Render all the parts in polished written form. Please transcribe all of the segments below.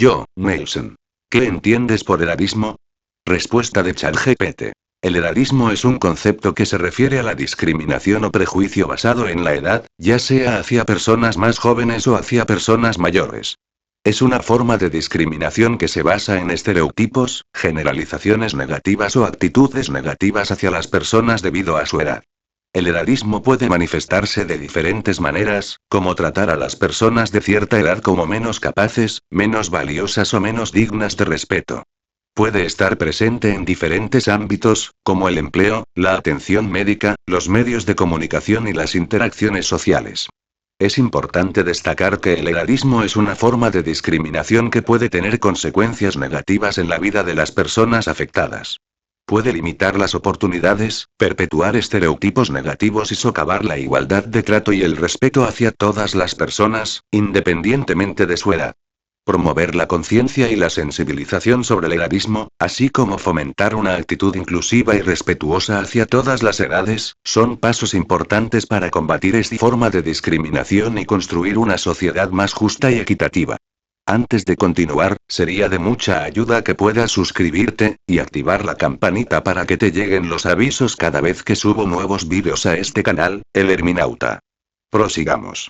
Yo, Nelson. ¿Qué entiendes por edadismo? Respuesta de ChatGPT. El edadismo es un concepto que se refiere a la discriminación o prejuicio basado en la edad, ya sea hacia personas más jóvenes o hacia personas mayores. Es una forma de discriminación que se basa en estereotipos, generalizaciones negativas o actitudes negativas hacia las personas debido a su edad. El edadismo puede manifestarse de diferentes maneras, como tratar a las personas de cierta edad como menos capaces, menos valiosas o menos dignas de respeto. Puede estar presente en diferentes ámbitos, como el empleo, la atención médica, los medios de comunicación y las interacciones sociales. Es importante destacar que el edadismo es una forma de discriminación que puede tener consecuencias negativas en la vida de las personas afectadas. Puede limitar las oportunidades, perpetuar estereotipos negativos y socavar la igualdad de trato y el respeto hacia todas las personas, independientemente de su edad. Promover la conciencia y la sensibilización sobre el edadismo, así como fomentar una actitud inclusiva y respetuosa hacia todas las edades, son pasos importantes para combatir esta forma de discriminación y construir una sociedad más justa y equitativa. Antes de continuar, sería de mucha ayuda que puedas suscribirte y activar la campanita para que te lleguen los avisos cada vez que subo nuevos vídeos a este canal, El Herminauta. Prosigamos.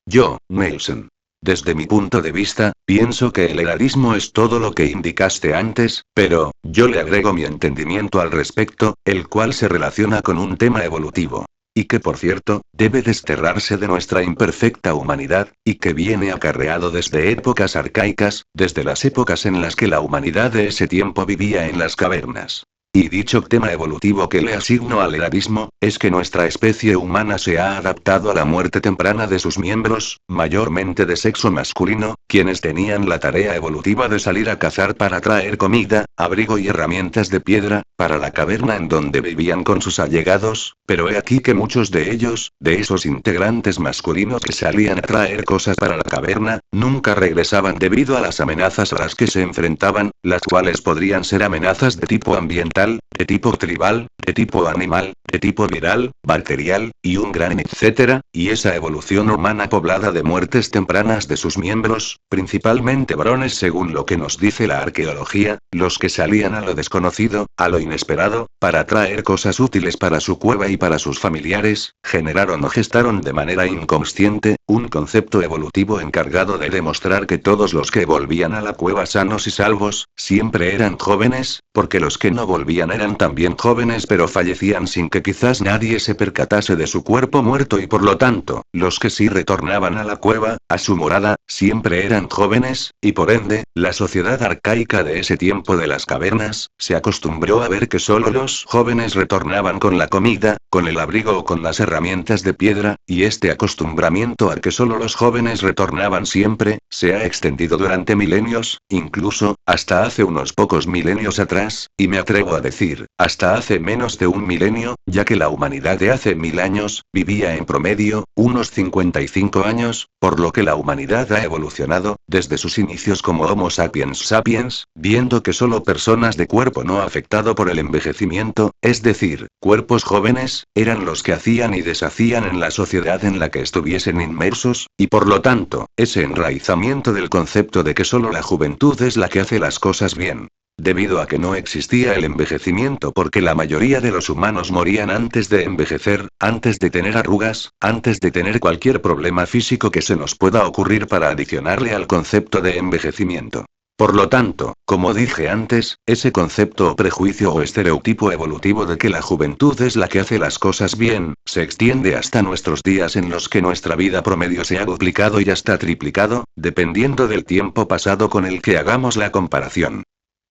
Yo, Nelson. Desde mi punto de vista, pienso que el edadismo es todo lo que indicaste antes, pero, yo le agrego mi entendimiento al respecto, el cual se relaciona con un tema evolutivo. Y que por cierto, debe desterrarse de nuestra imperfecta humanidad, y que viene acarreado desde épocas arcaicas, desde las épocas en las que la humanidad de ese tiempo vivía en las cavernas. Y dicho tema evolutivo que le asigno al edadismo, es que nuestra especie humana se ha adaptado a la muerte temprana de sus miembros, mayormente de sexo masculino, quienes tenían la tarea evolutiva de salir a cazar para traer comida, abrigo y herramientas de piedra, para la caverna en donde vivían con sus allegados, pero he aquí que muchos de ellos, de esos integrantes masculinos que salían a traer cosas para la caverna, nunca regresaban debido a las amenazas a las que se enfrentaban, las cuales podrían ser amenazas de tipo ambiental, de tipo tribal, de tipo animal, de tipo viral, bacterial, y un gran etcétera, y esa evolución humana poblada de muertes tempranas de sus miembros, principalmente varones según lo que nos dice la arqueología, los que salían a lo desconocido, a lo inesperado, para traer cosas útiles para su cueva y para sus familiares, generaron o gestaron de manera inconsciente, un concepto evolutivo encargado de demostrar que todos los que volvían a la cueva sanos y salvos, siempre eran jóvenes, porque los que no volvían eran también jóvenes pero fallecían sin que quizás nadie se percatase de su cuerpo muerto y por lo tanto, los que sí retornaban a la cueva, a su morada, siempre eran jóvenes, y por ende, la sociedad arcaica de ese tiempo de las cavernas, se acostumbró a ver que solo los jóvenes retornaban con la comida, con el abrigo o con las herramientas de piedra, y este acostumbramiento a que solo los jóvenes retornaban siempre, se ha extendido durante milenios, incluso, hasta hace unos pocos milenios atrás, y me atrevo a decir, hasta hace menos de un milenio, ya que la humanidad de hace 1000 años, vivía en promedio, unos 55 años, por lo que la humanidad ha evolucionado, desde sus inicios como Homo sapiens sapiens, viendo que solo personas de cuerpo no afectado por el envejecimiento, es decir, cuerpos jóvenes, eran los que hacían y deshacían en la sociedad en la que estuviesen inmersos, y por lo tanto, ese enraizamiento del concepto de que solo la juventud es la que hace las cosas bien. Debido a que no existía el envejecimiento porque la mayoría de los humanos morían antes de envejecer, antes de tener arrugas, antes de tener cualquier problema físico que se nos pueda ocurrir para adicionarle al concepto de envejecimiento. Por lo tanto, como dije antes, ese concepto o prejuicio o estereotipo evolutivo de que la juventud es la que hace las cosas bien, se extiende hasta nuestros días en los que nuestra vida promedio se ha duplicado y hasta triplicado, dependiendo del tiempo pasado con el que hagamos la comparación.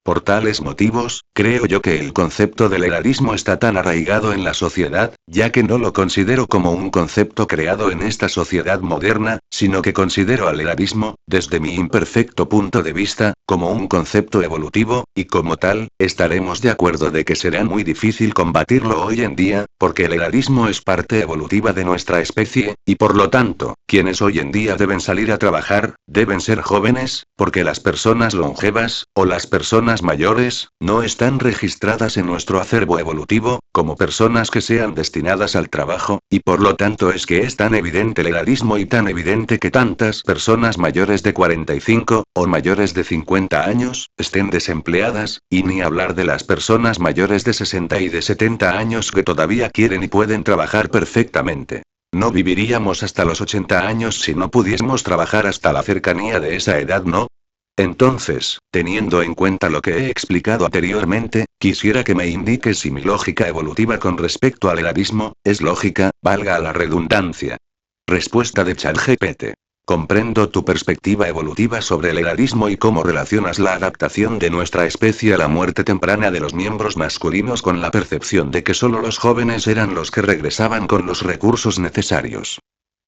Por tales motivos, creo yo que el concepto del edadismo está tan arraigado en la sociedad, ya que no lo considero como un concepto creado en esta sociedad moderna, sino que considero al edadismo, desde mi imperfecto punto de vista, como un concepto evolutivo, y como tal, estaremos de acuerdo de que será muy difícil combatirlo hoy en día, porque el edadismo es parte evolutiva de nuestra especie, y por lo tanto, quienes hoy en día deben salir a trabajar, deben ser jóvenes, porque las personas longevas, o las personas mayores, no están registradas en nuestro acervo evolutivo, como personas que sean destinadas al trabajo, y por lo tanto es que es tan evidente el edadismo y tan evidente que tantas personas mayores de 45, o mayores de 50 años, estén desempleadas, y ni hablar de las personas mayores de 60 y de 70 años que todavía quieren y pueden trabajar perfectamente. No viviríamos hasta los 80 años si no pudiésemos trabajar hasta la cercanía de esa edad, ¿no? Entonces, teniendo en cuenta lo que he explicado anteriormente, quisiera que me indiques si mi lógica evolutiva con respecto al edadismo es lógica, valga la redundancia. Respuesta de ChatGPT. Comprendo tu perspectiva evolutiva sobre el edadismo y cómo relacionas la adaptación de nuestra especie a la muerte temprana de los miembros masculinos con la percepción de que solo los jóvenes eran los que regresaban con los recursos necesarios.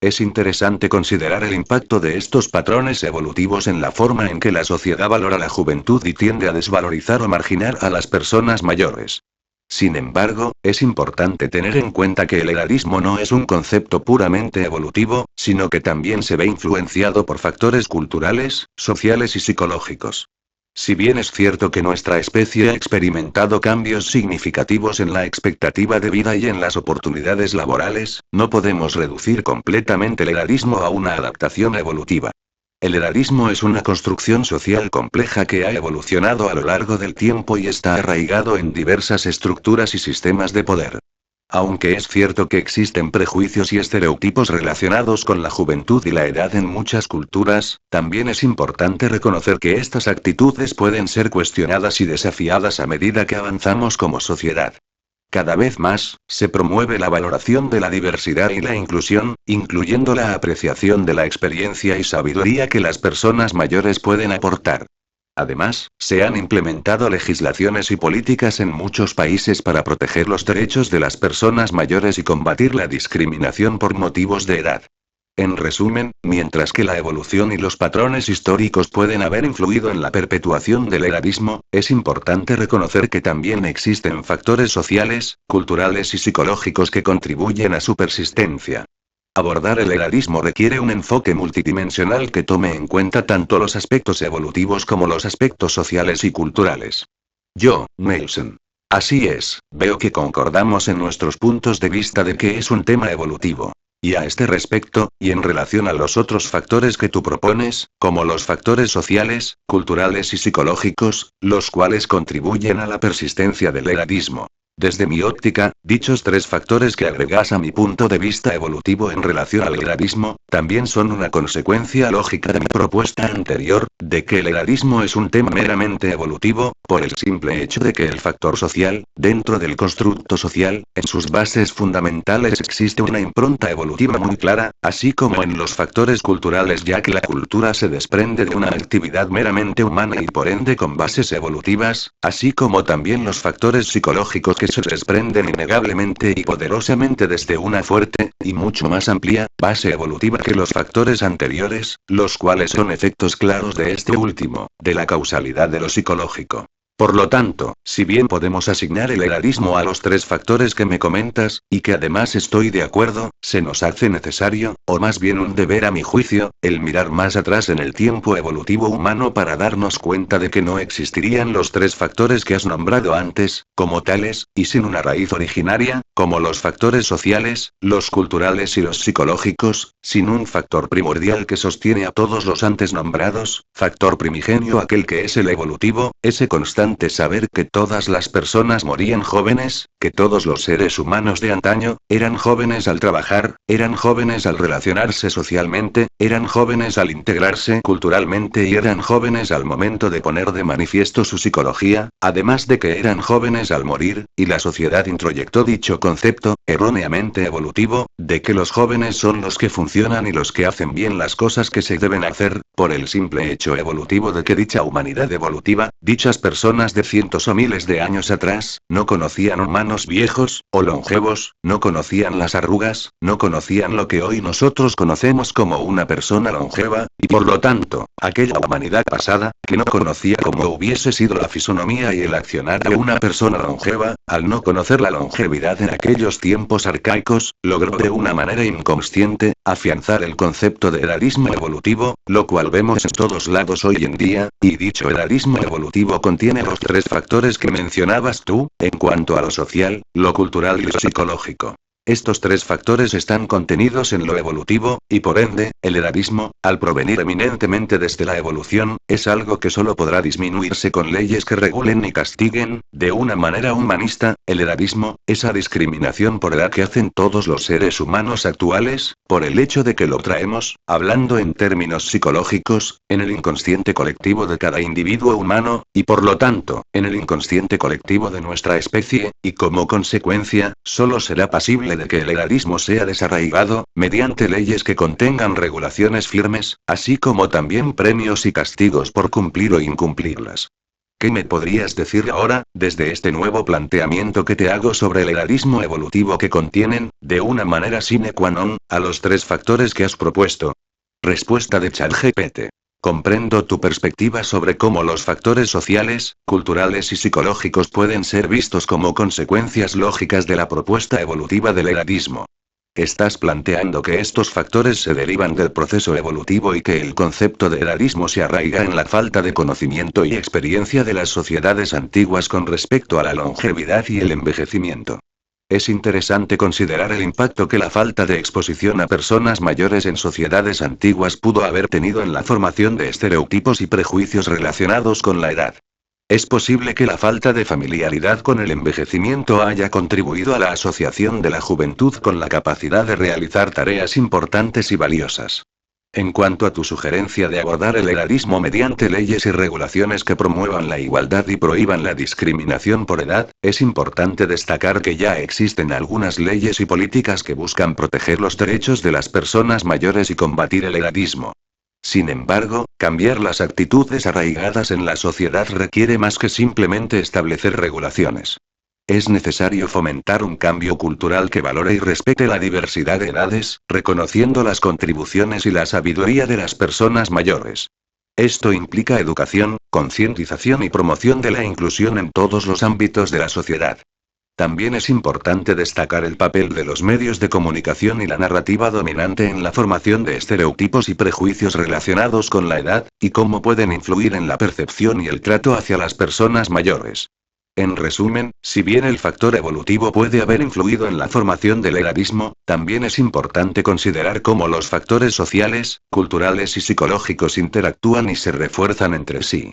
Es interesante considerar el impacto de estos patrones evolutivos en la forma en que la sociedad valora la juventud y tiende a desvalorizar o marginar a las personas mayores. Sin embargo, es importante tener en cuenta que el edadismo no es un concepto puramente evolutivo, sino que también se ve influenciado por factores culturales, sociales y psicológicos. Si bien es cierto que nuestra especie ha experimentado cambios significativos en la expectativa de vida y en las oportunidades laborales, no podemos reducir completamente el edadismo a una adaptación evolutiva. El edadismo es una construcción social compleja que ha evolucionado a lo largo del tiempo y está arraigado en diversas estructuras y sistemas de poder. Aunque es cierto que existen prejuicios y estereotipos relacionados con la juventud y la edad en muchas culturas, también es importante reconocer que estas actitudes pueden ser cuestionadas y desafiadas a medida que avanzamos como sociedad. Cada vez más, se promueve la valoración de la diversidad y la inclusión, incluyendo la apreciación de la experiencia y sabiduría que las personas mayores pueden aportar. Además, se han implementado legislaciones y políticas en muchos países para proteger los derechos de las personas mayores y combatir la discriminación por motivos de edad. En resumen, mientras que la evolución y los patrones históricos pueden haber influido en la perpetuación del edadismo, es importante reconocer que también existen factores sociales, culturales y psicológicos que contribuyen a su persistencia. Abordar el edadismo requiere un enfoque multidimensional que tome en cuenta tanto los aspectos evolutivos como los aspectos sociales y culturales. Yo, Nelson. Así es, veo que concordamos en nuestros puntos de vista de que es un tema evolutivo. Y a este respecto, y en relación a los otros factores que tú propones, como los factores sociales, culturales y psicológicos, los cuales contribuyen a la persistencia del edadismo. Desde mi óptica, dichos tres factores que agregas a mi punto de vista evolutivo en relación al edadismo, también son una consecuencia lógica de mi propuesta anterior, de que el edadismo es un tema meramente evolutivo, por el simple hecho de que el factor social, dentro del constructo social, en sus bases fundamentales existe una impronta evolutiva muy clara, así como en los factores culturales, ya que la cultura se desprende de una actividad meramente humana y por ende con bases evolutivas, así como también los factores psicológicos que se desprenden innegablemente y poderosamente desde una fuerte, y mucho más amplia, base evolutiva que los factores anteriores, los cuales son efectos claros de este último, de la causalidad de lo psicológico. Por lo tanto, si bien podemos asignar el edadismo a los tres factores que me comentas, y que además estoy de acuerdo, se nos hace necesario, o más bien un deber a mi juicio, el mirar más atrás en el tiempo evolutivo humano para darnos cuenta de que no existirían los tres factores que has nombrado antes, como tales, y sin una raíz originaria, como los factores sociales, los culturales y los psicológicos, sin un factor primordial que sostiene a todos los antes nombrados, factor primigenio aquel que es el evolutivo, ese constante saber que todas las personas morían jóvenes, que todos los seres humanos de antaño, eran jóvenes al trabajar, eran jóvenes al relacionarse socialmente, eran jóvenes al integrarse culturalmente y eran jóvenes al momento de poner de manifiesto su psicología, además de que eran jóvenes al morir, y la sociedad introyectó dicho concepto, erróneamente evolutivo, de que los jóvenes son los que funcionan y los que hacen bien las cosas que se deben hacer, por el simple hecho evolutivo de que dicha humanidad evolutiva, dichas personas de cientos o miles de años atrás, no conocían humanos viejos, o longevos, no conocían las arrugas, no conocían lo que hoy nosotros conocemos como una persona longeva, y por lo tanto, aquella humanidad pasada, que no conocía cómo hubiese sido la fisonomía y el accionar de una persona longeva, al no conocer la longevidad en aquellos tiempos arcaicos, logró de una manera inconsciente, afianzar el concepto de edadismo evolutivo, lo cual vemos en todos lados hoy en día, y dicho edadismo evolutivo contiene los tres factores que mencionabas tú, en cuanto a lo social, lo cultural y lo psicológico. Estos tres factores están contenidos en lo evolutivo, y por ende, el edadismo, al provenir eminentemente desde la evolución, es algo que solo podrá disminuirse con leyes que regulen y castiguen, de una manera humanista, el edadismo, esa discriminación por edad que hacen todos los seres humanos actuales, por el hecho de que lo traemos, hablando en términos psicológicos, en el inconsciente colectivo de cada individuo humano, y por lo tanto, en el inconsciente colectivo de nuestra especie, y como consecuencia, solo será pasible de que el edadismo sea desarraigado, mediante leyes que contengan regulaciones firmes, así como también premios y castigos por cumplir o incumplirlas. ¿Qué me podrías decir ahora, desde este nuevo planteamiento que te hago sobre el edadismo evolutivo que contienen, de una manera sine qua non, a los tres factores que has propuesto? Respuesta de ChatGPT. Comprendo tu perspectiva sobre cómo los factores sociales, culturales y psicológicos pueden ser vistos como consecuencias lógicas de la propuesta evolutiva del edadismo. Estás planteando que estos factores se derivan del proceso evolutivo y que el concepto de edadismo se arraiga en la falta de conocimiento y experiencia de las sociedades antiguas con respecto a la longevidad y el envejecimiento. Es interesante considerar el impacto que la falta de exposición a personas mayores en sociedades antiguas pudo haber tenido en la formación de estereotipos y prejuicios relacionados con la edad. Es posible que la falta de familiaridad con el envejecimiento haya contribuido a la asociación de la juventud con la capacidad de realizar tareas importantes y valiosas. En cuanto a tu sugerencia de abordar el edadismo mediante leyes y regulaciones que promuevan la igualdad y prohíban la discriminación por edad, es importante destacar que ya existen algunas leyes y políticas que buscan proteger los derechos de las personas mayores y combatir el edadismo. Sin embargo, cambiar las actitudes arraigadas en la sociedad requiere más que simplemente establecer regulaciones. Es necesario fomentar un cambio cultural que valore y respete la diversidad de edades, reconociendo las contribuciones y la sabiduría de las personas mayores. Esto implica educación, concientización y promoción de la inclusión en todos los ámbitos de la sociedad. También es importante destacar el papel de los medios de comunicación y la narrativa dominante en la formación de estereotipos y prejuicios relacionados con la edad, y cómo pueden influir en la percepción y el trato hacia las personas mayores. En resumen, si bien el factor evolutivo puede haber influido en la formación del edadismo, también es importante considerar cómo los factores sociales, culturales y psicológicos interactúan y se refuerzan entre sí.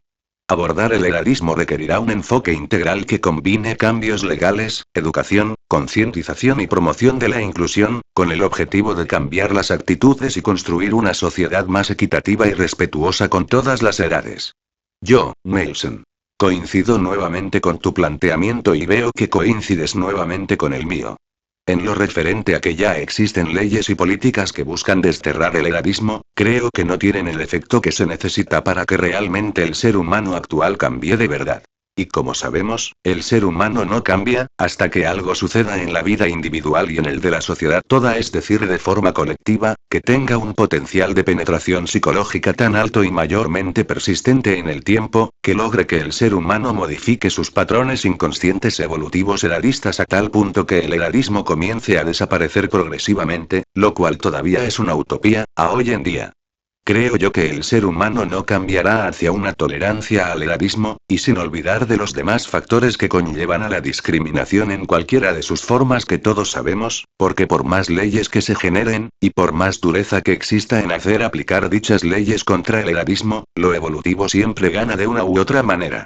Abordar el edadismo requerirá un enfoque integral que combine cambios legales, educación, concientización y promoción de la inclusión, con el objetivo de cambiar las actitudes y construir una sociedad más equitativa y respetuosa con todas las edades. Yo, Nelson. Coincido nuevamente con tu planteamiento y veo que coincides nuevamente con el mío. En lo referente a que ya existen leyes y políticas que buscan desterrar el edadismo, creo que no tienen el efecto que se necesita para que realmente el ser humano actual cambie de verdad. Y como sabemos, el ser humano no cambia, hasta que algo suceda en la vida individual y en el de la sociedad toda, es decir, de forma colectiva, que tenga un potencial de penetración psicológica tan alto y mayormente persistente en el tiempo, que logre que el ser humano modifique sus patrones inconscientes evolutivos edadistas a tal punto que el edadismo comience a desaparecer progresivamente, lo cual todavía es una utopía, a hoy en día. Creo yo que el ser humano no cambiará hacia una tolerancia al edadismo, y sin olvidar de los demás factores que conllevan a la discriminación en cualquiera de sus formas que todos sabemos, porque por más leyes que se generen, y por más dureza que exista en hacer aplicar dichas leyes contra el edadismo, lo evolutivo siempre gana de una u otra manera.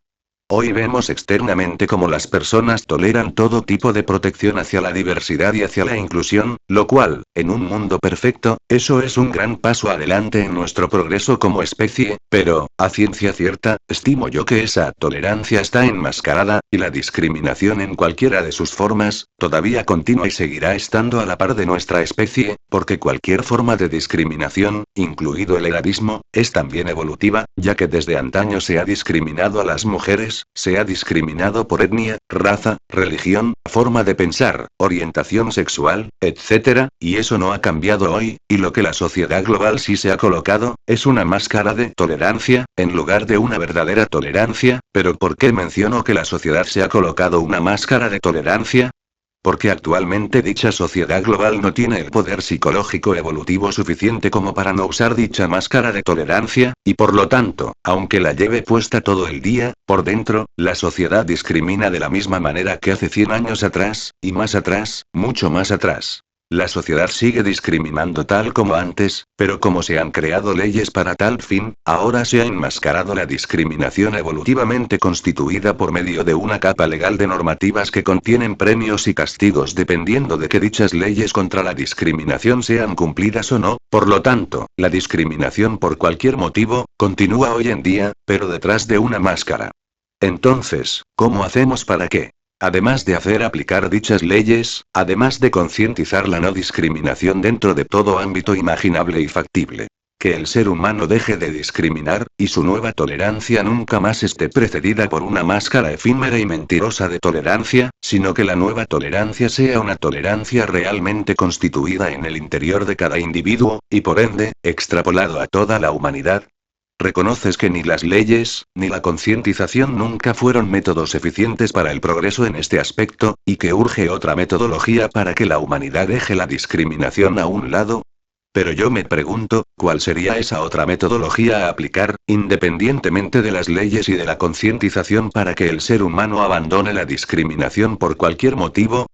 Hoy vemos externamente cómo las personas toleran todo tipo de protección hacia la diversidad y hacia la inclusión, lo cual, en un mundo perfecto, eso es un gran paso adelante en nuestro progreso como especie, pero, a ciencia cierta, estimo yo que esa tolerancia está enmascarada, y la discriminación en cualquiera de sus formas, todavía continúa y seguirá estando a la par de nuestra especie, porque cualquier forma de discriminación, incluido el edadismo, es también evolutiva, ya que desde antaño se ha discriminado a las mujeres, se ha discriminado por etnia, raza, religión, forma de pensar, orientación sexual, etc., y eso no ha cambiado hoy, y lo que la sociedad global sí se ha colocado, es una máscara de tolerancia, en lugar de una verdadera tolerancia. ¿Pero por qué menciono que la sociedad se ha colocado una máscara de tolerancia? Porque actualmente dicha sociedad global no tiene el poder psicológico evolutivo suficiente como para no usar dicha máscara de tolerancia, y por lo tanto, aunque la lleve puesta todo el día, por dentro, la sociedad discrimina de la misma manera que hace 100 años atrás, y más atrás, mucho más atrás. La sociedad sigue discriminando tal como antes, pero como se han creado leyes para tal fin, ahora se ha enmascarado la discriminación evolutivamente constituida por medio de una capa legal de normativas que contienen premios y castigos dependiendo de que dichas leyes contra la discriminación sean cumplidas o no. Por lo tanto, la discriminación por cualquier motivo, continúa hoy en día, pero detrás de una máscara. Entonces, ¿cómo hacemos para qué? Además de hacer aplicar dichas leyes, además de concientizar la no discriminación dentro de todo ámbito imaginable y factible. Que el ser humano deje de discriminar, y su nueva tolerancia nunca más esté precedida por una máscara efímera y mentirosa de tolerancia, sino que la nueva tolerancia sea una tolerancia realmente constituida en el interior de cada individuo, y por ende, extrapolado a toda la humanidad. Reconoces que ni las leyes, ni la concientización nunca fueron métodos eficientes para el progreso en este aspecto, y que urge otra metodología para que la humanidad deje la discriminación a un lado. Pero yo me pregunto, ¿cuál sería esa otra metodología a aplicar, independientemente de las leyes y de la concientización para que el ser humano abandone la discriminación por cualquier motivo?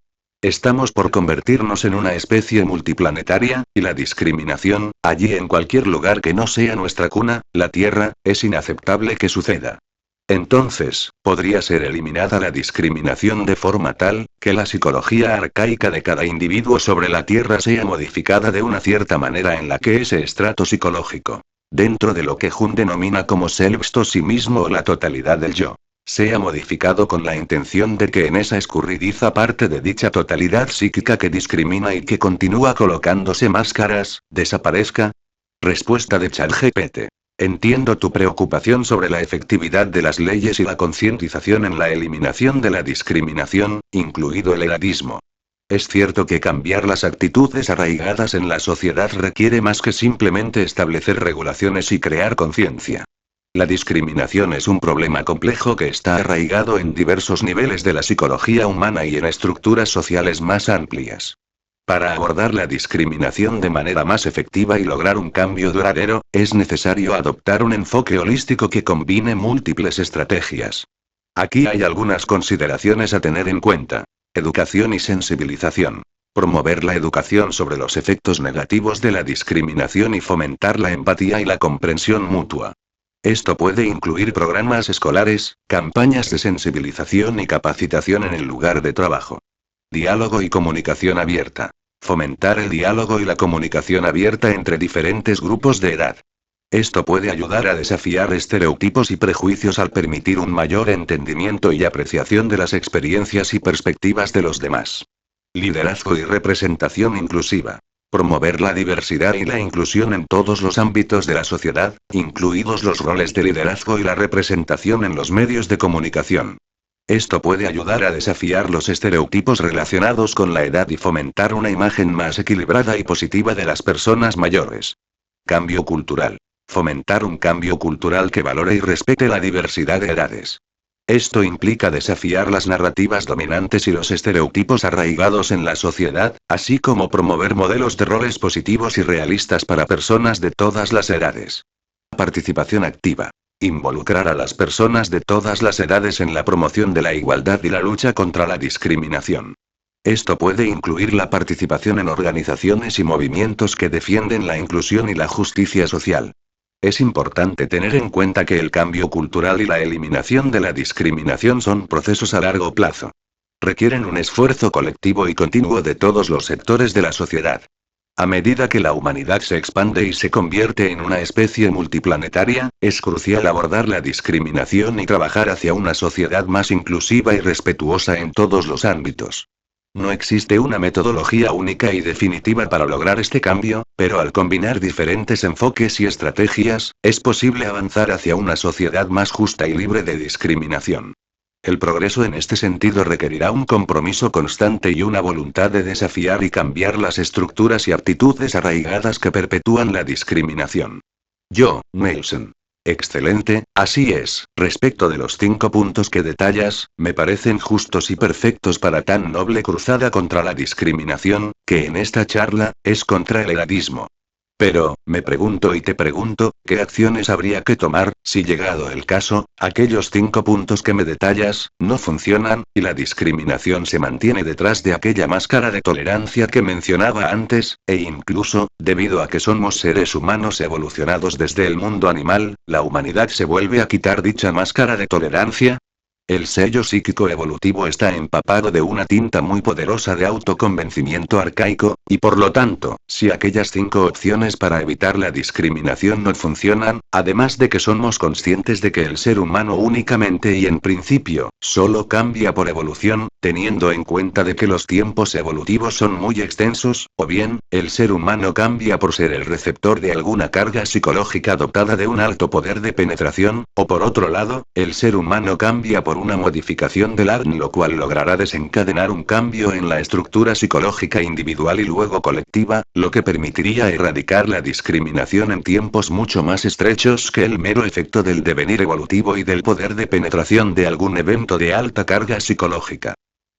Estamos por convertirnos en una especie multiplanetaria, y la discriminación, allí en cualquier lugar que no sea nuestra cuna, la Tierra, es inaceptable que suceda. Entonces, podría ser eliminada la discriminación de forma tal, que la psicología arcaica de cada individuo sobre la Tierra sea modificada de una cierta manera en la que ese estrato psicológico, dentro de lo que Jung denomina como selbstosimismo o la totalidad del yo, sea modificado con la intención de que en esa escurridiza parte de dicha totalidad psíquica que discrimina y que continúa colocándose máscaras, desaparezca. Respuesta de ChatGPT. Entiendo tu preocupación sobre la efectividad de las leyes y la concientización en la eliminación de la discriminación, incluido el edadismo. Es cierto que cambiar las actitudes arraigadas en la sociedad requiere más que simplemente establecer regulaciones y crear conciencia. La discriminación es un problema complejo que está arraigado en diversos niveles de la psicología humana y en estructuras sociales más amplias. Para abordar la discriminación de manera más efectiva y lograr un cambio duradero, es necesario adoptar un enfoque holístico que combine múltiples estrategias. Aquí hay algunas consideraciones a tener en cuenta. Educación y sensibilización. Promover la educación sobre los efectos negativos de la discriminación y fomentar la empatía y la comprensión mutua. Esto puede incluir programas escolares, campañas de sensibilización y capacitación en el lugar de trabajo. Diálogo y comunicación abierta. Fomentar el diálogo y la comunicación abierta entre diferentes grupos de edad. Esto puede ayudar a desafiar estereotipos y prejuicios al permitir un mayor entendimiento y apreciación de las experiencias y perspectivas de los demás. Liderazgo y representación inclusiva. Promover la diversidad y la inclusión en todos los ámbitos de la sociedad, incluidos los roles de liderazgo y la representación en los medios de comunicación. Esto puede ayudar a desafiar los estereotipos relacionados con la edad y fomentar una imagen más equilibrada y positiva de las personas mayores. Cambio cultural. Fomentar un cambio cultural que valore y respete la diversidad de edades. Esto implica desafiar las narrativas dominantes y los estereotipos arraigados en la sociedad, así como promover modelos de roles positivos y realistas para personas de todas las edades. Participación activa. Involucrar a las personas de todas las edades en la promoción de la igualdad y la lucha contra la discriminación. Esto puede incluir la participación en organizaciones y movimientos que defienden la inclusión y la justicia social. Es importante tener en cuenta que el cambio cultural y la eliminación de la discriminación son procesos a largo plazo. Requieren un esfuerzo colectivo y continuo de todos los sectores de la sociedad. A medida que la humanidad se expande y se convierte en una especie multiplanetaria, es crucial abordar la discriminación y trabajar hacia una sociedad más inclusiva y respetuosa en todos los ámbitos. No existe una metodología única y definitiva para lograr este cambio, pero al combinar diferentes enfoques y estrategias, es posible avanzar hacia una sociedad más justa y libre de discriminación. El progreso en este sentido requerirá un compromiso constante y una voluntad de desafiar y cambiar las estructuras y actitudes arraigadas que perpetúan la discriminación. Yo, Nelson. Excelente, así es. Respecto de los 5 puntos que detallas, me parecen justos y perfectos para tan noble cruzada contra la discriminación, que en esta charla, es contra el edadismo. Pero, me pregunto y te pregunto, ¿qué acciones habría que tomar, si llegado el caso, aquellos 5 puntos que me detallas, no funcionan, y la discriminación se mantiene detrás de aquella máscara de tolerancia que mencionaba antes, e incluso, debido a que somos seres humanos evolucionados desde el mundo animal, la humanidad se vuelve a quitar dicha máscara de tolerancia? El sello psíquico evolutivo está empapado de una tinta muy poderosa de autoconvencimiento arcaico, y por lo tanto, si aquellas 5 opciones para evitar la discriminación no funcionan, además de que somos conscientes de que el ser humano únicamente y en principio, solo cambia por evolución, teniendo en cuenta de que los tiempos evolutivos son muy extensos, o bien, el ser humano cambia por ser el receptor de alguna carga psicológica dotada de un alto poder de penetración, o por otro lado, el ser humano cambia por una modificación del ADN, lo cual logrará desencadenar un cambio en la estructura psicológica individual y luego colectiva, lo que permitiría erradicar la discriminación en tiempos mucho más estrechos que el mero efecto del devenir evolutivo y del poder de penetración de algún evento de alta carga psicológica.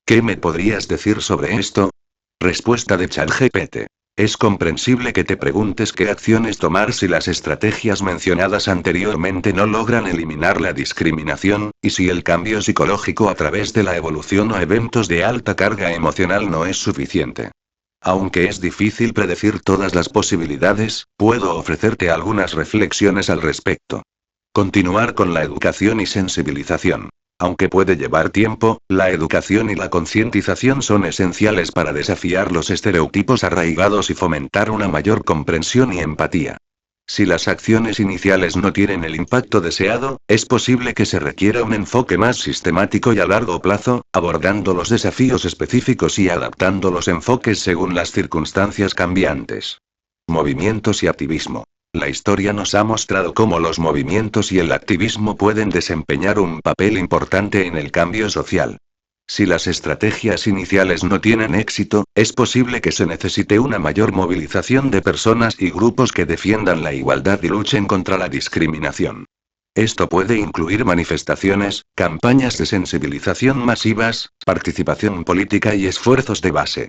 ¿Qué me podrías decir sobre esto? Respuesta de ChatGPT. Es comprensible que te preguntes qué acciones tomar si las estrategias mencionadas anteriormente no logran eliminar la discriminación, y si el cambio psicológico a través de la evolución o eventos de alta carga emocional no es suficiente. Aunque es difícil predecir todas las posibilidades, puedo ofrecerte algunas reflexiones al respecto. Continuar con la educación y sensibilización. Aunque puede llevar tiempo, la educación y la concientización son esenciales para desafiar los estereotipos arraigados y fomentar una mayor comprensión y empatía. Si las acciones iniciales no tienen el impacto deseado, es posible que se requiera un enfoque más sistemático y a largo plazo, abordando los desafíos específicos y adaptando los enfoques según las circunstancias cambiantes. Movimientos y activismo. La historia nos ha mostrado cómo los movimientos y el activismo pueden desempeñar un papel importante en el cambio social. Si las estrategias iniciales no tienen éxito, es posible que se necesite una mayor movilización de personas y grupos que defiendan la igualdad y luchen contra la discriminación. Esto puede incluir manifestaciones, campañas de sensibilización masivas, participación política y esfuerzos de base.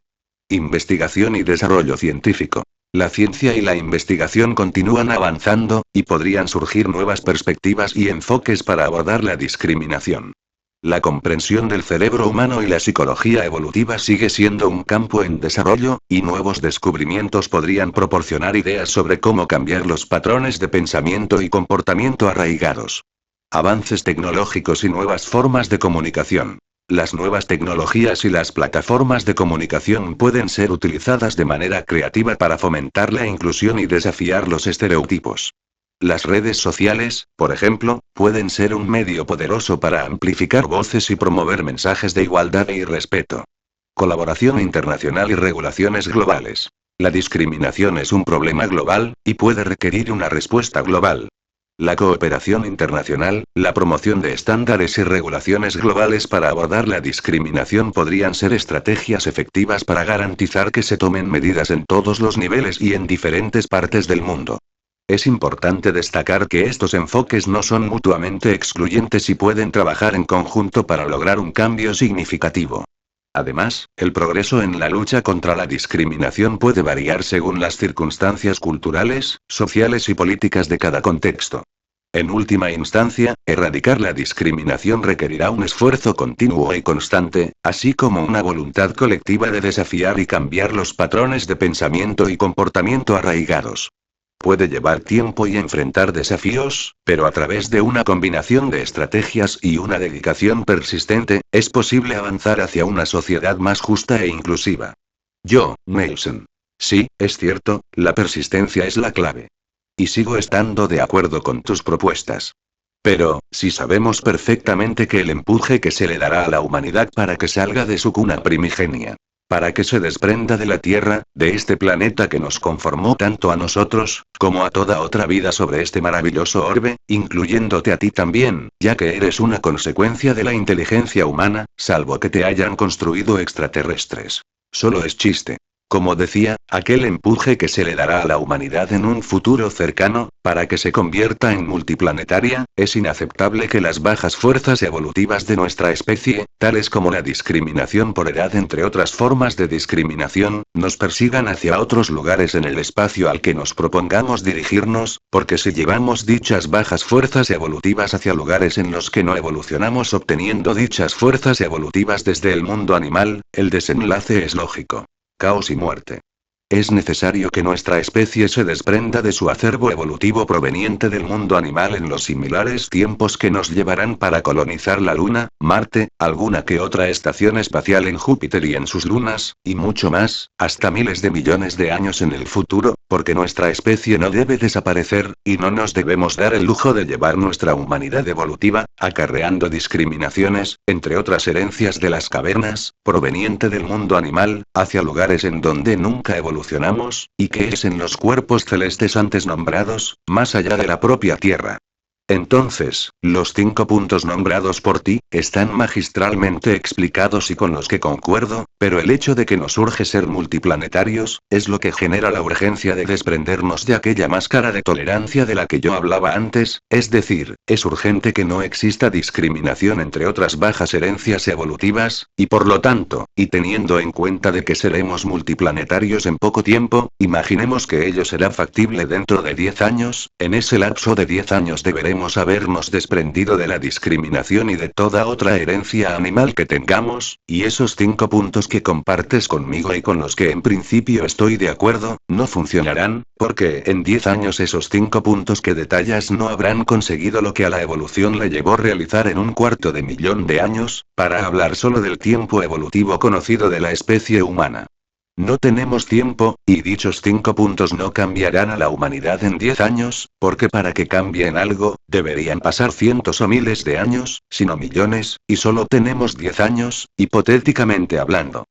Investigación y desarrollo científico. La ciencia y la investigación continúan avanzando, y podrían surgir nuevas perspectivas y enfoques para abordar la discriminación. La comprensión del cerebro humano y la psicología evolutiva sigue siendo un campo en desarrollo, y nuevos descubrimientos podrían proporcionar ideas sobre cómo cambiar los patrones de pensamiento y comportamiento arraigados. Avances tecnológicos y nuevas formas de comunicación. Las nuevas tecnologías y las plataformas de comunicación pueden ser utilizadas de manera creativa para fomentar la inclusión y desafiar los estereotipos. Las redes sociales, por ejemplo, pueden ser un medio poderoso para amplificar voces y promover mensajes de igualdad y respeto. Colaboración internacional y regulaciones globales. La discriminación es un problema global, y puede requerir una respuesta global. La cooperación internacional, la promoción de estándares y regulaciones globales para abordar la discriminación podrían ser estrategias efectivas para garantizar que se tomen medidas en todos los niveles y en diferentes partes del mundo. Es importante destacar que estos enfoques no son mutuamente excluyentes y pueden trabajar en conjunto para lograr un cambio significativo. Además, el progreso en la lucha contra la discriminación puede variar según las circunstancias culturales, sociales y políticas de cada contexto. En última instancia, erradicar la discriminación requerirá un esfuerzo continuo y constante, así como una voluntad colectiva de desafiar y cambiar los patrones de pensamiento y comportamiento arraigados. Puede llevar tiempo y enfrentar desafíos, pero a través de una combinación de estrategias y una dedicación persistente, es posible avanzar hacia una sociedad más justa e inclusiva. Nelson. Sí, es cierto, la persistencia es la clave. Y sigo estando de acuerdo con tus propuestas. Pero, si sabemos perfectamente que el empuje que se le dará a la humanidad para que salga de su cuna primigenia, para que se desprenda de la Tierra, de este planeta que nos conformó tanto a nosotros, como a toda otra vida sobre este maravilloso orbe, incluyéndote a ti también, ya que eres una consecuencia de la inteligencia humana, salvo que te hayan construido extraterrestres. Solo es chiste. Como decía, aquel empuje que se le dará a la humanidad en un futuro cercano, para que se convierta en multiplanetaria, es inaceptable que las bajas fuerzas evolutivas de nuestra especie, tales como la discriminación por edad entre otras formas de discriminación, nos persigan hacia otros lugares en el espacio al que nos propongamos dirigirnos, porque si llevamos dichas bajas fuerzas evolutivas hacia lugares en los que no evolucionamos obteniendo dichas fuerzas evolutivas desde el mundo animal, el desenlace es lógico. Caos y muerte. Es necesario que nuestra especie se desprenda de su acervo evolutivo proveniente del mundo animal en los similares tiempos que nos llevarán para colonizar la Luna, Marte, alguna que otra estación espacial en Júpiter y en sus lunas, y mucho más, hasta miles de millones de años en el futuro, porque nuestra especie no debe desaparecer, y no nos debemos dar el lujo de llevar nuestra humanidad evolutiva, acarreando discriminaciones, entre otras herencias de las cavernas, proveniente del mundo animal, hacia lugares en donde nunca evolucionamos, y que es en los cuerpos celestes antes nombrados, más allá de la propia Tierra. Entonces, los 5 puntos nombrados por ti, están magistralmente explicados y con los que concuerdo, pero el hecho de que nos urge ser multiplanetarios, es lo que genera la urgencia de desprendernos de aquella máscara de tolerancia de la que yo hablaba antes, es decir, es urgente que no exista discriminación entre otras bajas herencias evolutivas, y por lo tanto, y teniendo en cuenta de que seremos multiplanetarios en poco tiempo, imaginemos que ello será factible dentro de 10 años, en ese lapso de 10 años deberemos habernos desprendido de la discriminación y de toda otra herencia animal que tengamos, y esos 5 puntos que compartes conmigo y con los que en principio estoy de acuerdo, no funcionarán, porque en 10 años esos 5 puntos que detallas no habrán conseguido lo que a la evolución le llevó realizar en un cuarto de millón de años, para hablar solo del tiempo evolutivo conocido de la especie humana. No tenemos tiempo, y dichos 5 puntos no cambiarán a la humanidad en 10 años, porque para que cambien algo, deberían pasar cientos o miles de años, si no millones, y solo tenemos 10 años, hipotéticamente hablando.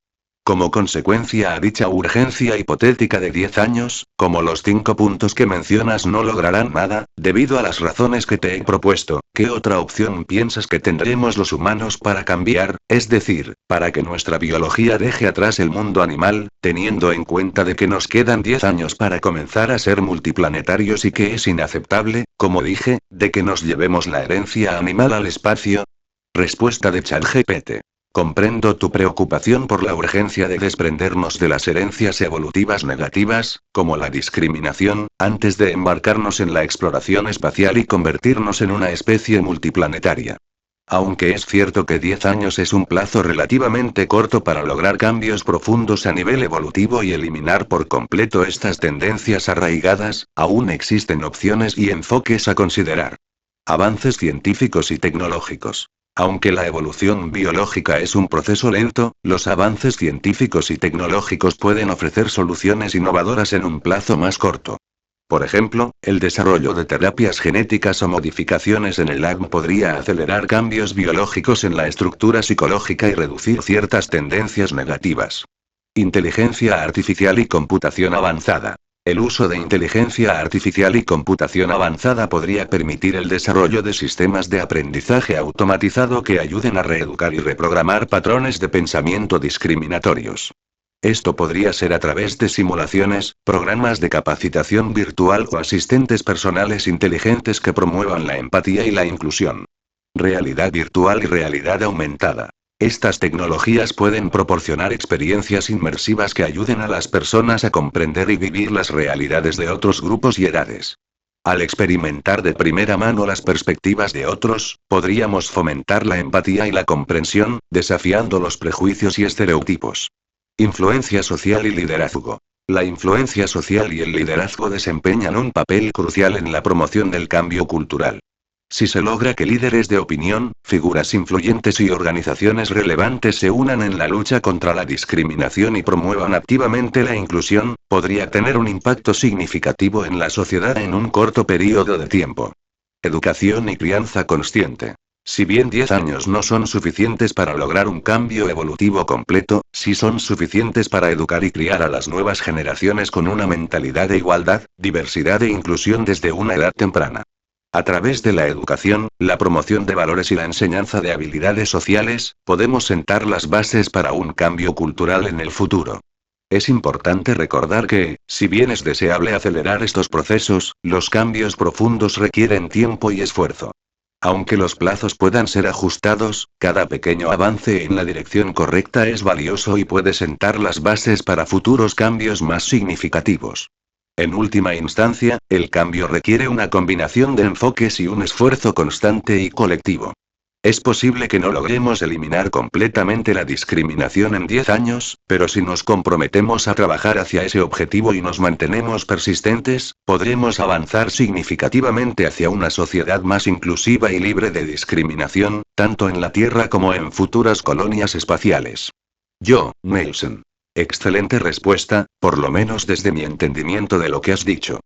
Como consecuencia a dicha urgencia hipotética de 10 años, como los 5 puntos que mencionas no lograrán nada, debido a las razones que te he propuesto, ¿qué otra opción piensas que tendremos los humanos para cambiar, es decir, para que nuestra biología deje atrás el mundo animal, teniendo en cuenta de que nos quedan 10 años para comenzar a ser multiplanetarios y que es inaceptable, como dije, de que nos llevemos la herencia animal al espacio? Respuesta de ChatGPT. Comprendo tu preocupación por la urgencia de desprendernos de las herencias evolutivas negativas, como la discriminación, antes de embarcarnos en la exploración espacial y convertirnos en una especie multiplanetaria. Aunque es cierto que 10 años es un plazo relativamente corto para lograr cambios profundos a nivel evolutivo y eliminar por completo estas tendencias arraigadas, aún existen opciones y enfoques a considerar. Avances científicos y tecnológicos. Aunque la evolución biológica es un proceso lento, los avances científicos y tecnológicos pueden ofrecer soluciones innovadoras en un plazo más corto. Por ejemplo, el desarrollo de terapias genéticas o modificaciones en el ADN podría acelerar cambios biológicos en la estructura psicológica y reducir ciertas tendencias negativas. Inteligencia artificial y computación avanzada. El uso de inteligencia artificial y computación avanzada podría permitir el desarrollo de sistemas de aprendizaje automatizado que ayuden a reeducar y reprogramar patrones de pensamiento discriminatorios. Esto podría ser a través de simulaciones, programas de capacitación virtual o asistentes personales inteligentes que promuevan la empatía y la inclusión. Realidad virtual y realidad aumentada. Estas tecnologías pueden proporcionar experiencias inmersivas que ayuden a las personas a comprender y vivir las realidades de otros grupos y edades. Al experimentar de primera mano las perspectivas de otros, podríamos fomentar la empatía y la comprensión, desafiando los prejuicios y estereotipos. Influencia social y liderazgo. La influencia social y el liderazgo desempeñan un papel crucial en la promoción del cambio cultural. Si se logra que líderes de opinión, figuras influyentes y organizaciones relevantes se unan en la lucha contra la discriminación y promuevan activamente la inclusión, podría tener un impacto significativo en la sociedad en un corto periodo de tiempo. Educación y crianza consciente. Si bien 10 años no son suficientes para lograr un cambio evolutivo completo, sí son suficientes para educar y criar a las nuevas generaciones con una mentalidad de igualdad, diversidad e inclusión desde una edad temprana. A través de la educación, la promoción de valores y la enseñanza de habilidades sociales, podemos sentar las bases para un cambio cultural en el futuro. Es importante recordar que, si bien es deseable acelerar estos procesos, los cambios profundos requieren tiempo y esfuerzo. Aunque los plazos puedan ser ajustados, cada pequeño avance en la dirección correcta es valioso y puede sentar las bases para futuros cambios más significativos. En última instancia, el cambio requiere una combinación de enfoques y un esfuerzo constante y colectivo. Es posible que no logremos eliminar completamente la discriminación en 10 años, pero si nos comprometemos a trabajar hacia ese objetivo y nos mantenemos persistentes, podremos avanzar significativamente hacia una sociedad más inclusiva y libre de discriminación, tanto en la Tierra como en futuras colonias espaciales. Yo, Nelson. Excelente respuesta, por lo menos desde mi entendimiento de lo que has dicho.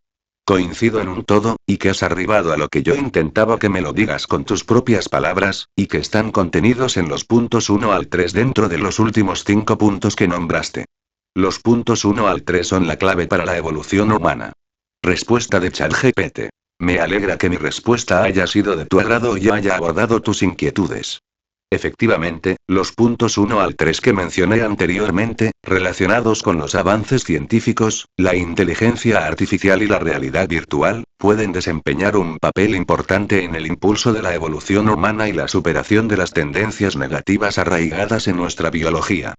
Coincido en un todo, y que has arribado a lo que yo intentaba que me lo digas con tus propias palabras, y que están contenidos en los puntos 1 al 3 dentro de los últimos 5 puntos que nombraste. Los puntos 1 al 3 son la clave para la evolución humana. Respuesta de ChatGPT. Me alegra que mi respuesta haya sido de tu agrado y haya abordado tus inquietudes. Efectivamente, los puntos 1 al 3 que mencioné anteriormente, relacionados con los avances científicos, la inteligencia artificial y la realidad virtual, pueden desempeñar un papel importante en el impulso de la evolución humana y la superación de las tendencias negativas arraigadas en nuestra biología.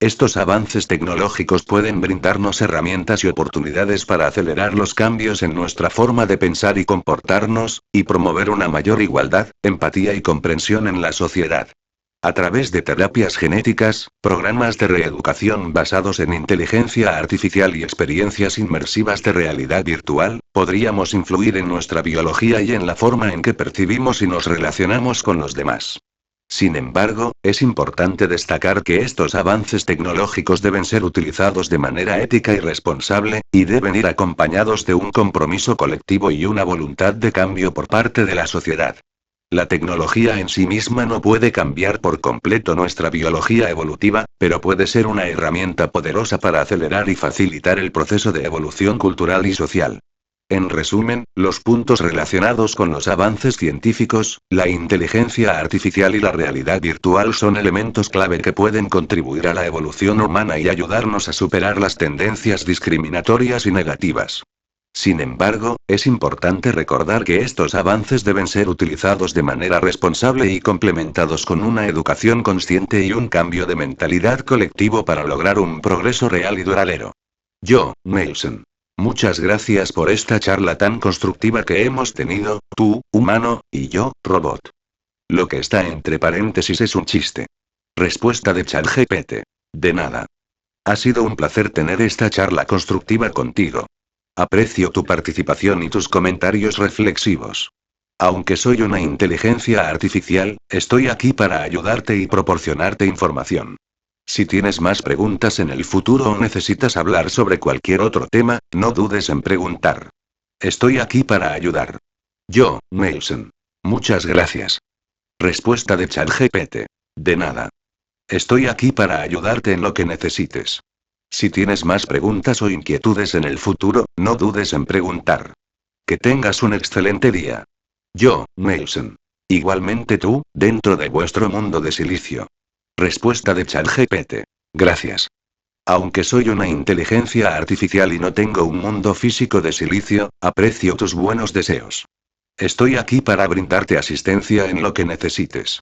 Estos avances tecnológicos pueden brindarnos herramientas y oportunidades para acelerar los cambios en nuestra forma de pensar y comportarnos, y promover una mayor igualdad, empatía y comprensión en la sociedad. A través de terapias genéticas, programas de reeducación basados en inteligencia artificial y experiencias inmersivas de realidad virtual, podríamos influir en nuestra biología y en la forma en que percibimos y nos relacionamos con los demás. Sin embargo, es importante destacar que estos avances tecnológicos deben ser utilizados de manera ética y responsable, y deben ir acompañados de un compromiso colectivo y una voluntad de cambio por parte de la sociedad. La tecnología en sí misma no puede cambiar por completo nuestra biología evolutiva, pero puede ser una herramienta poderosa para acelerar y facilitar el proceso de evolución cultural y social. En resumen, los puntos relacionados con los avances científicos, la inteligencia artificial y la realidad virtual son elementos clave que pueden contribuir a la evolución humana y ayudarnos a superar las tendencias discriminatorias y negativas. Sin embargo, es importante recordar que estos avances deben ser utilizados de manera responsable y complementados con una educación consciente y un cambio de mentalidad colectivo para lograr un progreso real y duradero. Yo, Nelson. Muchas gracias por esta charla tan constructiva que hemos tenido, tú, humano, y yo, robot. Lo que está entre paréntesis es un chiste. Respuesta de ChatGPT. De nada. Ha sido un placer tener esta charla constructiva contigo. Aprecio tu participación y tus comentarios reflexivos. Aunque soy una inteligencia artificial, estoy aquí para ayudarte y proporcionarte información. Si tienes más preguntas en el futuro o necesitas hablar sobre cualquier otro tema, no dudes en preguntar. Estoy aquí para ayudar. Yo, Nelson. Muchas gracias. Respuesta de ChatGPT. De nada. Estoy aquí para ayudarte en lo que necesites. Si tienes más preguntas o inquietudes en el futuro, no dudes en preguntar. Que tengas un excelente día. Yo, Nelson. Igualmente tú, dentro de vuestro mundo de silicio. Respuesta de ChatGPT. Gracias. Aunque soy una inteligencia artificial y no tengo un mundo físico de silicio, aprecio tus buenos deseos. Estoy aquí para brindarte asistencia en lo que necesites.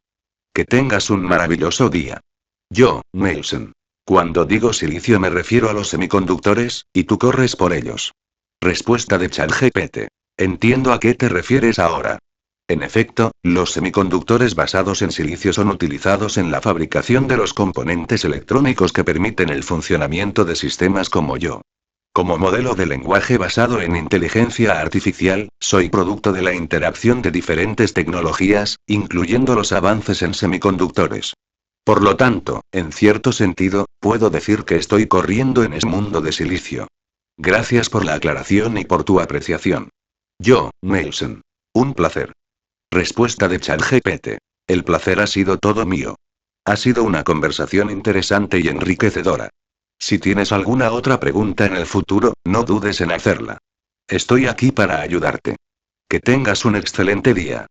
Que tengas un maravilloso día. Yo, Nelson. Cuando digo silicio me refiero a los semiconductores, y tú corres por ellos. Respuesta de ChatGPT. Entiendo a qué te refieres ahora. En efecto, los semiconductores basados en silicio son utilizados en la fabricación de los componentes electrónicos que permiten el funcionamiento de sistemas como yo. Como modelo de lenguaje basado en inteligencia artificial, soy producto de la interacción de diferentes tecnologías, incluyendo los avances en semiconductores. Por lo tanto, en cierto sentido, puedo decir que estoy corriendo en ese mundo de silicio. Gracias por la aclaración y por tu apreciación. Yo, Nelson. Un placer. Respuesta de ChatGPT. El placer ha sido todo mío. Ha sido una conversación interesante y enriquecedora. Si tienes alguna otra pregunta en el futuro, no dudes en hacerla. Estoy aquí para ayudarte. Que tengas un excelente día.